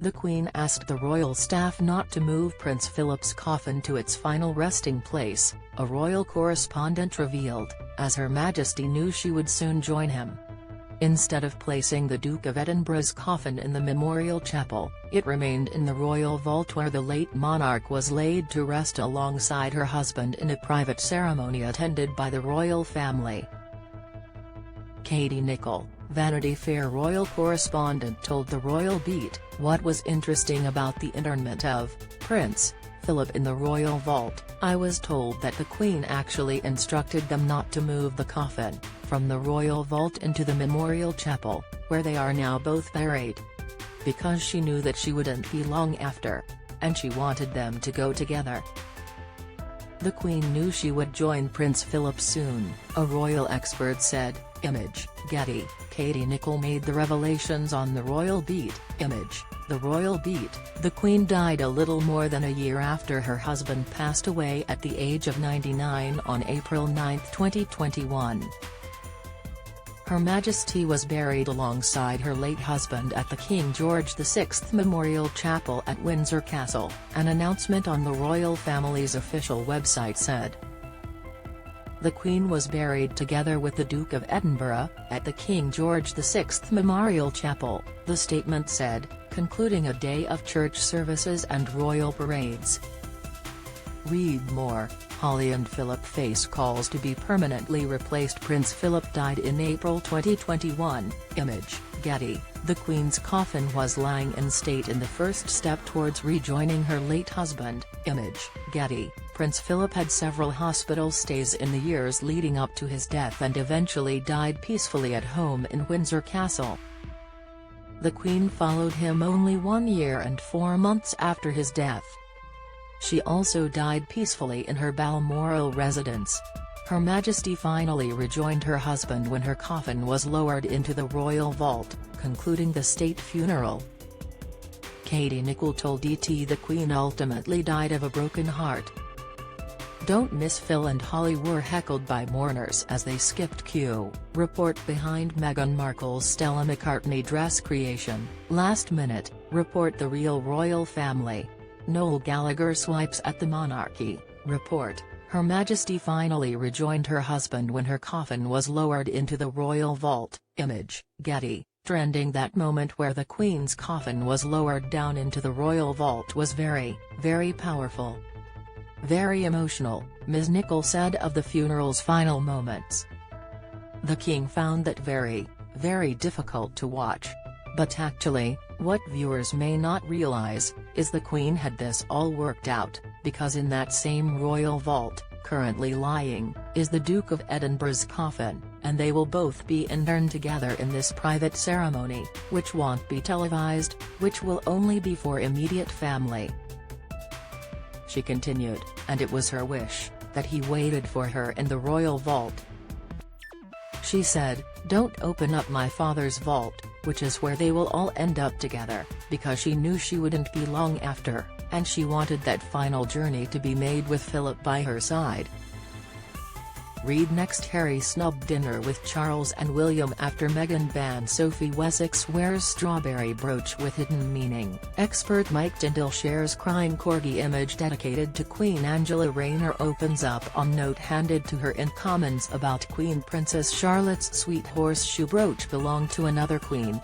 The Queen asked the royal staff not to move Prince Philip's coffin to its final resting place, a royal correspondent revealed, as Her Majesty knew she would soon join him. Instead of placing the Duke of Edinburgh's coffin in the memorial chapel, it remained in the royal vault where the late monarch was laid to rest alongside her husband in a private ceremony attended by the royal family. Katie Nicholl, Vanity Fair Royal Correspondent, told the Royal Beat, "What was interesting about the interment of Prince Philip in the royal vault, I was told that the Queen actually instructed them not to move the coffin from the royal vault into the memorial chapel, where they are now both buried. Because she knew that she wouldn't be long after, and she wanted them to go together. The Queen knew she would join Prince Philip soon," a royal expert said. Image, Getty. Katie Nicholl made the revelations on the Royal Beat. Image, The Royal Beat. The Queen died a little more than a year after her husband passed away at the age of 99 on April 9, 2021. Her Majesty was buried alongside her late husband at the King George VI Memorial Chapel at Windsor Castle, an announcement on the royal family's official website said. The Queen was buried together with the Duke of Edinburgh, at the King George VI Memorial Chapel, the statement said, concluding a day of church services and royal parades. Read more. Holly and Philip face calls to be permanently replaced. Prince Philip died in April 2021. Image, Getty. The Queen's coffin was lying in state in the first step towards rejoining her late husband. Image, Getty. Prince Philip had several hospital stays in the years leading up to his death and eventually died peacefully at home in Windsor Castle. The Queen followed him only 1 year and 4 months after his death. She also died peacefully in her Balmoral residence. Her Majesty finally rejoined her husband when her coffin was lowered into the royal vault, concluding the state funeral. Katie Nicholl told ET the Queen ultimately died of a broken heart. Don't miss Phil and Holly were heckled by mourners as they skipped queue. Report behind Meghan Markle's Stella McCartney dress creation. Last minute, report the real royal family. Noel Gallagher swipes at the monarchy. Report, Her Majesty finally rejoined her husband when her coffin was lowered into the royal vault. Image, Getty. Trending that moment where the Queen's coffin was lowered down into the royal vault was very, very powerful. Very emotional, Ms. Nicholl said of the funeral's final moments. The King found that very, very difficult to watch. But actually, what viewers may not realize, is the Queen had this all worked out, because in that same royal vault, currently lying, is the Duke of Edinburgh's coffin, and they will both be interned together in this private ceremony, which won't be televised, which will only be for immediate family. She continued, and it was her wish, that he waited for her in the royal vault. She said, "Don't open up my father's vault, which is where they will all end up together," because she knew she wouldn't be long after, and she wanted that final journey to be made with Philip by her side. Read next. Harry snubbed dinner with Charles and William after Meghan banned Sophie Wessex wears strawberry brooch with hidden meaning. Expert Mike Tindall shares crying corgi image dedicated to Queen Angela. Rayner opens up on note handed to her in comments about Queen Princess Charlotte's sweet horseshoe brooch belonged to another queen.